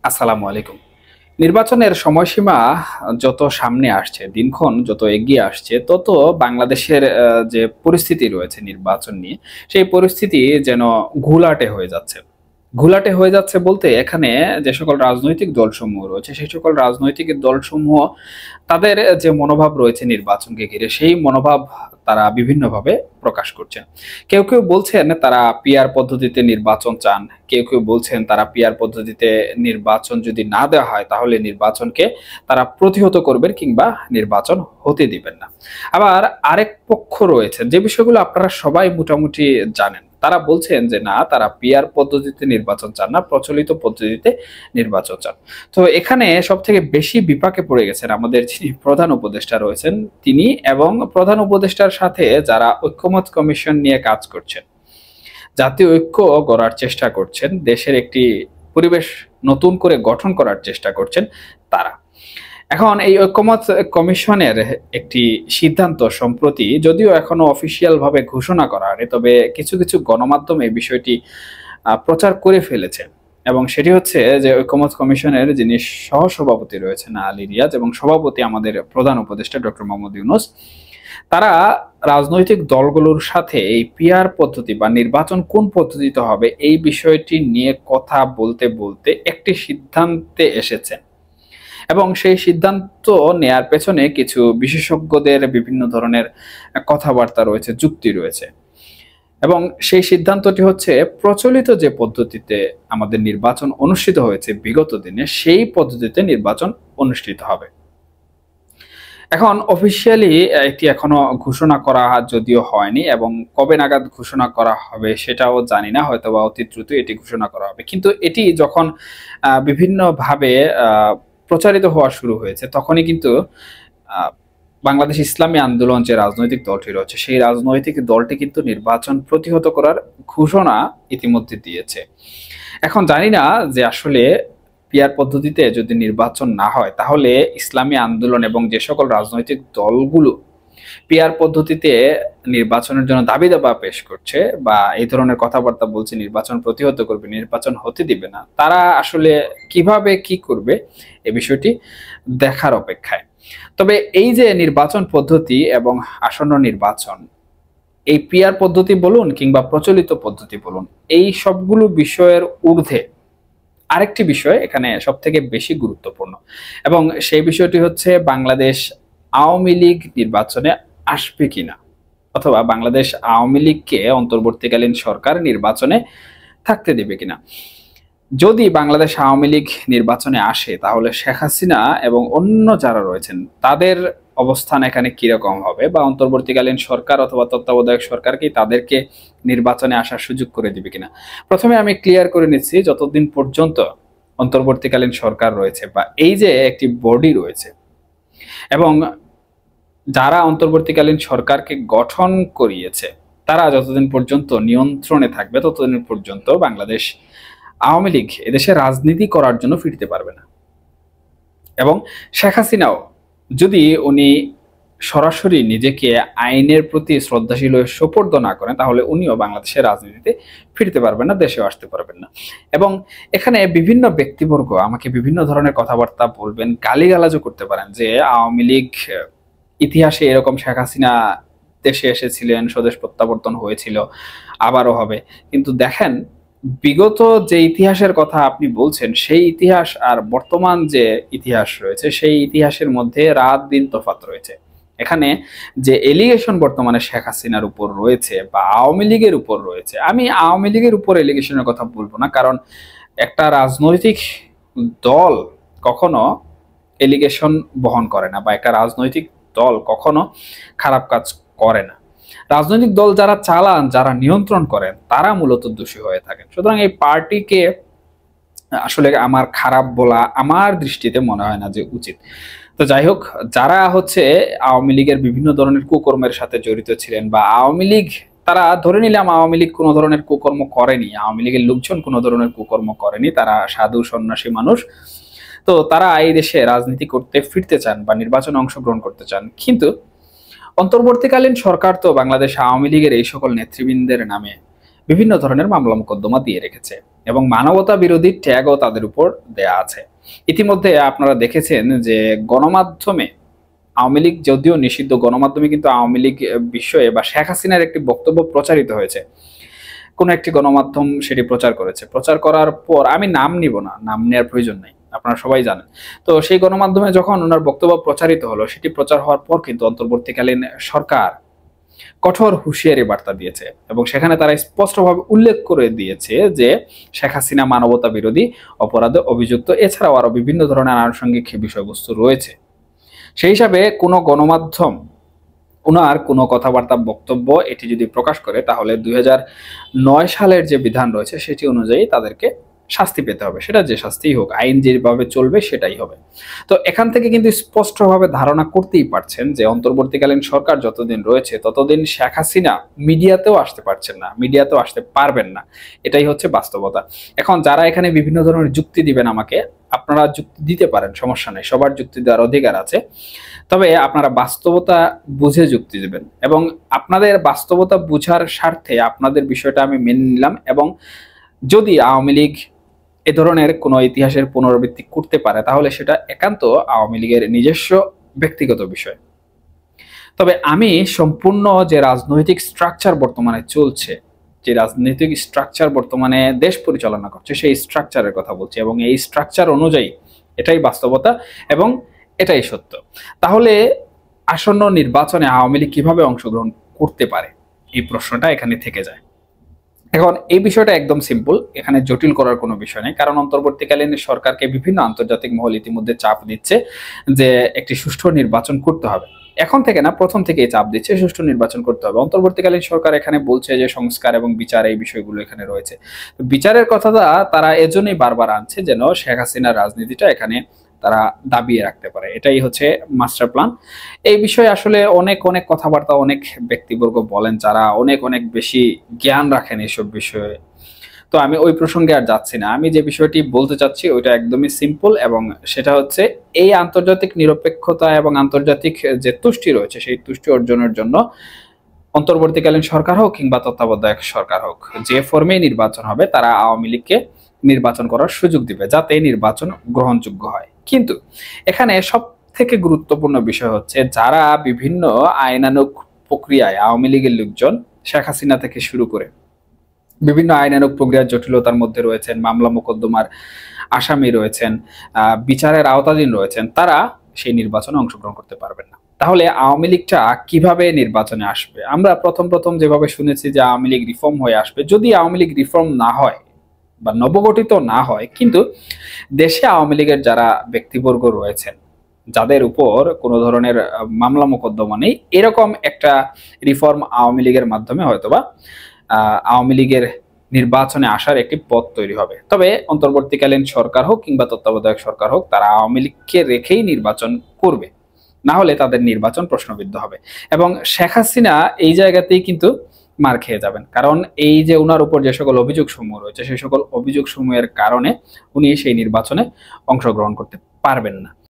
আসসালামু আলাইকুম। নির্বাচনের সময়সীমা যত সামনে আসছে, দিনক্ষণ যত এগিয়ে আসছে, তত বাংলাদেশের যে পরিস্থিতি রয়েছে নির্বাচন নিয়ে, সেই পরিস্থিতি যেন ঘোলাটে হয়ে যাচ্ছে। ঘোলাটে হয়ে যাচ্ছে বলতে এখানে যে সকল রাজনৈতিক দলসমূহ রয়েছে, সেই সকল রাজনৈতিক দলসমূহ তাদের যে মনোভাব রয়েছে নির্বাচনকে ঘিরে, সেই মনোভাব তারা বিভিন্নভাবে প্রকাশ করছেন। কেউ কেউ বলছেন তারা পিআর পদ্ধতিতে নির্বাচন চান, কেউ কেউ বলছেন তারা পিআর পদ্ধতিতে নির্বাচন যদি না দেওয়া হয় তাহলে নির্বাচনকে তারা প্রতিহত করবেন কিংবা নির্বাচন হতে দিবেন না। আবার আরেক পক্ষ রয়েছে, যে বিষয়গুলো আপনারা সবাই মোটামুটি জানেন, তারা বলছেন যে না, তারা পিআর পদ্ধতিতে নির্বাচন চান না, প্রচলিত পদ্ধতিতে নির্বাচন চান। তো এখানে সব থেকে বেশি বিপাকে পড়ে গেছেন আমাদের যিনি প্রধান উপদেষ্টা রয়েছেন তিনি, এবং প্রধান উপদেষ্টার সাথে যারা ঐক্যমত কমিশন নিয়ে কাজ করছেন, জাতীয় ঐক্য গড়ার চেষ্টা করছেন, দেশের একটি পরিবেশ নতুন করে গঠন করার চেষ্টা করছেন তারা। এখন এই ঐক্যমত কমিশনের একটি সিদ্ধান্ত সম্প্রতি, যদিও এখনো অফিসিয়াল ভাবে ঘোষণা করা হয়নি, তবে কিছু কিছু গণমাধ্যমে এই বিষয়টি প্রচার করে ফেলেছে। এবং সেটি হচ্ছে যে ঐক্যমত কমিশনের যিনি সহসভাপতি রয়েছেন আলী রিয়াজ, এবং সভাপতি আমাদের প্রধান উপদেষ্টা ডক্টর মোহাম্মদ ইউনূস, তারা রাজনৈতিক দলগুলোর সাথে এই পিআর পদ্ধতি বা নির্বাচন কোন পদ্ধতিতে হবে এই বিষয়টি নিয়ে কথা বলতে বলতে একটি সিদ্ধান্তে এসেছেন। এবং সেই সিদ্ধান্ত নেয়ার পেছনে কিছু বিশেষজ্ঞদের বিভিন্ন ধরনের কথাবার্তা রয়েছে, যুক্তি রয়েছে। এবং সেই সিদ্ধান্তটি হচ্ছে প্রচলিত যে পদ্ধতিতে আমাদের নির্বাচন অনুষ্ঠিত হয়েছে বিগত দিনে, সেই পদ্ধতিতে নির্বাচন অনুষ্ঠিত হবে। এখন অফিসিয়ালি এটি এখনো ঘোষণা করা যদিও হয়নি, এবং কবে নাগাদ ঘোষণা করা হবে সেটাও জানি না, হয়তো বা অতি দ্রুত এটি ঘোষণা করা হবে। কিন্তু এটি যখন বিভিন্নভাবে প্রচারিত হওয়া শুরু হয়েছে, তখনই কিন্তু বাংলাদেশ ইসলামী আন্দোলন যে রাজনৈতিক দলটি রয়েছে, সেই রাজনৈতিক দলটি কিন্তু নির্বাচন প্রতিহত করার ঘোষণা ইতিমধ্যে দিয়েছে। এখন জানি না যে আসলে পিআর পদ্ধতিতে যদি নির্বাচন না হয় তাহলে ইসলামী আন্দোলন এবং যে সকল রাজনৈতিক দলগুলো পিআর পদ্ধতিতে নির্বাচনের জন্য দাবি দাবা পেশ করছে বা এই ধরনের কথাবার্তা বলছে, নির্বাচন প্রতিহত করবে, নির্বাচন হতে দিবে না, তারা আসলে কিভাবে কি করবে এ বিষয়টি দেখার অপেক্ষায়। তবে এই যে নির্বাচন পদ্ধতি এবং আসন্ন নির্বাচন, এই পিআর পদ্ধতি বলুন কিংবা প্রচলিত পদ্ধতি বলুন, এই সবগুলো বিষয়ের ঊর্ধ্বে আরেকটি বিষয় এখানে সব থেকে বেশি গুরুত্বপূর্ণ, এবং সেই বিষয়টি হচ্ছে বাংলাদেশ আওয়ামী লীগ নির্বাচনে আসবে কিনা, অথবা বাংলাদেশ আওয়ামী লীগকে অন্তর্বর্তীকালীন সরকার নির্বাচনে থাকতে দেবে কিনা। যদি বাংলাদেশ আওয়ামী লীগ নির্বাচনে আসে তাহলে শেখ হাসিনা এবং অন্য যারা রয়েছেন তাদের অবস্থান এখানে কিরকম হবে, বা অন্তর্বর্তীকালীন সরকার অথবা তত্ত্বাবধায়ক সরকার কি তাদেরকে নির্বাচনে আসার সুযোগ করে দিবে কিনা। প্রথমে আমি ক্লিয়ার করে নিচ্ছি, যতদিন পর্যন্ত অন্তর্বর্তীকালীন সরকার রয়েছে বা এই যে একটি বডি রয়েছে, এবং যারা অন্তর্বর্তীকালীন সরকারকে গঠন করিয়েছে, তারা যতদিন পর্যন্ত নিয়ন্ত্রণে থাকবে ততদিন পর্যন্ত বাংলাদেশ আওয়ামী লীগ এদেশে রাজনীতি করার জন্য ফিরতে পারবে না। এবং শেখ হাসিনাও যদি উনি সরাসরি নিজেকে আইনের প্রতি শ্রদ্ধাশীল হয়ে সোপর্দ না করেন, তাহলে উনিও বাংলাদেশের রাজনীতিতে ফিরতে পারবেন না, দেশেও আসতে পারবেন না। এবং এখানে বিভিন্ন ব্যক্তিবর্গ আমাকে বিভিন্ন ধরনের কথাবার্তা বলবেন, গালিগালাজও করতে পারেন যে আওয়ামী লীগ ইতিহাসে এরকম শেখ হাসিনা দেশে এসেছিলেন, স্বদেশ প্রত্যাবর্তন হয়েছিল, আবারও হবে। কিন্তু দেখেন, বিগত যে ইতিহাসের কথা আপনি বলছেন, সেই ইতিহাস আর বর্তমান যে ইতিহাস রয়েছে, সেই ইতিহাসের মধ্যে রাত দিন তফাৎ রয়েছে। এখানে যে এলিগেশন বর্তমানে শেখ হাসিনার উপর রয়েছে বা আওয়ামী লীগের উপর রয়েছে, আমি আওয়ামী লীগের উপর এলিগেশনের কথা বলবো না, কারণ একটা রাজনৈতিক দল কখনো এলিগেশন বহন করে না, বা একটা রাজনৈতিক দল কখনো খারাপ কাজ করে না। রাজনৈতিক দল যারা চালান, যারা নিয়ন্ত্রণ করেন, তারা মূলত দোষী হয়ে থাকেন। সুতরাং এই পার্টিকে আসলে আমার খারাপ বলা আমার দৃষ্টিতে মনে হয় না যে উচিত। তো যাই হোক, যারা হচ্ছে আওয়ামী লীগের বিভিন্ন ধরনের কুকর্মের সাথে জড়িত ছিলেন, বা আওয়ামী লীগ, তারা ধরে নিলাম আওয়ামী লীগ কোনো ধরনের কুকর্ম করেনি, আওয়ামী লীগের লোকজন কোনো ধরনের কুকর্ম করেনি, তারা সাধু সন্ন্যাসী মানুষ, তো তারা এই দেশে রাজনীতি করতে ফিরতে চান বা নির্বাচনে অংশগ্রহণ করতে চান। কিন্তু অন্তর্বর্তীকালীন সরকার তো বাংলাদেশ আওয়ামী লীগের এই সকল নেতৃবৃন্দের নামে বিভিন্ন ধরনের মামলা মোকদ্দমা দিয়ে রেখেছে, এবং মানবতা বিরোধী ট্যাগও তাদের উপর দেয়া আছে। ইতিমধ্যে আপনারা দেখেছেন যে গণমাধ্যমে আওয়ামী লীগ যদিও নিষিদ্ধ, গণমাধ্যমে কিন্তু আওয়ামী লীগ বিষয়ে বা শেখ হাসিনার একটি বক্তব্য প্রচারিত হয়েছে। কোনো একটি গণমাধ্যম সেটি প্রচার করেছে। প্রচার করার পর, আমি নাম নিব না, নাম নেওয়ার প্রয়োজন নেই, আপনারা সবাই জানেন। তো সেই গণমাধ্যমে যখন ওনার বক্তব্য প্রচারিত হলো, সেটি প্রচার হওয়ার পর কিন্তু অন্তর্বর্তীকালীন সরকার কঠোর হুঁশিয়ারি বার্তা দিয়েছে এবং সেখানে তারা স্পষ্টভাবে উল্লেখ করে দিয়েছে যে শেখ হাসিনা মানবতা বিরোধী অপরাধে অভিযুক্ত, এছাড়াও আরো বিভিন্ন ধরনের আনুষঙ্গিক বিষয়বস্তু রয়েছে। সেই হিসাবে কোনো গণমাধ্যম ওনার কোনো কথাবার্তা, বক্তব্য এটি যদি প্রকাশ করে, তাহলে 2009 সালের যে বিধান রয়েছে সেটি অনুযায়ী তাদেরকে শাস্তি পেতে হবে। সেটা যে শাস্তিই হোক, আইন যেভাবে চলবে সেটাই হবে। তো এখান থেকে কিন্তু স্পষ্টভাবে ধারণা করতেই পারছেন যে অন্তর্বর্তীকালীন সরকার যতদিন রয়েছে ততদিন শেখ হাসিনা মিডিয়াতেও আসতে পারছেন না, মিডিয়াতেও আসতে পারবেন না। এটাই হচ্ছে বাস্তবতা। এখন যারা এখানে বিভিন্ন ধরনের যুক্তি দিবেন আমাকে, আপনারা যুক্তি দিতে পারেন, সমস্যা নেই, সবার যুক্তি দেওয়ার অধিকার আছে। তবে আপনারা বাস্তবতা বুঝে যুক্তি দেবেন এবং আপনাদের বাস্তবতা বুঝার স্বার্থে আপনাদের বিষয়টা আমি মেনে নিলাম। এবং যদি আওয়ামী লীগ এ ধরনের কোনো ইতিহাসের পুনরাবৃত্তি করতে পারে, তাহলে সেটা একান্ত আওয়ামী লীগের নিজস্ব ব্যক্তিগত বিষয়। তবে আমি সম্পূর্ণ যে রাজনৈতিক স্ট্রাকচার বর্তমানে চলছে, যে রাজনৈতিক স্ট্রাকচার বর্তমানে দেশ পরিচালনা করছে, সেই স্ট্রাকচারের কথা বলছি এবং এই স্ট্রাকচার অনুযায়ী এটাই বাস্তবতা এবং এটাই সত্য। তাহলে আসন্ন নির্বাচনে আওয়ামী লীগ কিভাবে অংশগ্রহণ করতে পারে, এই প্রশ্নটা এখানে থেকে যায়। এখন এই বিষয়টা একদম সিম্পল, এখানে জটিল করার কোনো বিষয় নেই। কারণ অন্তর্বর্তীকালীন সরকারকে বিভিন্ন আন্তর্জাতিক মহল ইতিমধ্যে চাপ দিচ্ছে যে একটি সুষ্ঠু নির্বাচন করতে হবে। এখন থেকে না, প্রথম থেকেই চাপ দিচ্ছে সুষ্ঠু নির্বাচন করতে হবে। অন্তর্বর্তীকালীন সরকার এখানে বলছে যে সংস্কার এবং বিচার, এই বিষয়গুলো এখানে রয়েছে। বিচারের কথাটা তারা এজন্যই বারবার আনছে যেন শেখ হাসিনার রাজনীতিটা এখানে তারা দাবিয়ে রাখতে পারে। এটাই হচ্ছে মাস্টার প্ল্যান। এই বিষয়ে আসলে অনেক অনেক কথাবার্তা অনেক ব্যক্তিবর্গ বলেন যারা অনেক অনেক বেশি জ্ঞান রাখেন এইসব বিষয়ে। তো আমি ওই প্রসঙ্গে আর যাচ্ছি না। আমি যে বিষয়টি বলতে চাচ্ছি ওইটা একদমই সিম্পল এবং সেটা হচ্ছে এই আন্তর্জাতিক নিরপেক্ষতা এবং আন্তর্জাতিক যে তুষ্টি রয়েছে সেই তুষ্টি অর্জনের জন্য অন্তর্বর্তীকালীন সরকার হোক কিংবা তত্ত্বাবধায়ক সরকার হোক, যে ফর্মে নির্বাচন হবে, তারা আওয়ামী লীগকে নির্বাচন করার সুযোগ দিবে যাতে নির্বাচন গ্রহণযোগ্য হয়। কিন্তু এখানে সব থেকে গুরুত্বপূর্ণ বিষয় হচ্ছে যারা বিভিন্ন আইনানুগ প্রক্রিয়ায়, আওয়ামী লীগের লোকজন শেখ হাসিনা থেকে শুরু করে বিভিন্ন আইনানুগ প্রক্রিয়ার জটিলতার মধ্যে রয়েছেন, মামলা মোকদ্দমার আসামি রয়েছেন, বিচারের আওতাধীন রয়েছেন, তারা সেই নির্বাচনে অংশগ্রহণ করতে পারবেন না। তাহলে আওয়ামী লীগটা কিভাবে নির্বাচনে আসবে? আমরা প্রথম প্রথম যেভাবে শুনেছি যে আওয়ামী লীগ রিফর্ম হয়ে আসবে। যদি আওয়ামী লীগ রিফর্ম না হয় বা নবগঠিত না হয়, কিন্তু দেশে আওয়ামী লীগের যারা ব্যক্তিবর্গ রয়েছেন যাদের উপর কোনো ধরনের মামলা মোকদ্দমা নেই, এরকম একটা রিফর্ম আওয়ামী লীগের মাধ্যমে হয়তোবা আওয়ামী লীগের নির্বাচনে আসার একটি পথ তৈরি হবে। তবে অন্তর্বর্তীকালীন সরকার হোক কিংবা তত্ত্বাবধায়ক সরকার হোক, তারা আওয়ামী লীগকে রেখেই নির্বাচন করবে, না হলে তাদের নির্বাচন প্রশ্নবিদ্ধ হবে। এবং শেখ হাসিনা এই জায়গাতেই কিন্তু মার খেয়ে যাবেন। কারণ এই যে উনার উপর যে সকল অভিযোগ সমূহ রয়েছে, সেই সকল অভিযোগ সমূহের কারণে উনি সেই নির্বাচনে অংশগ্রহণ করতে পারবেন না।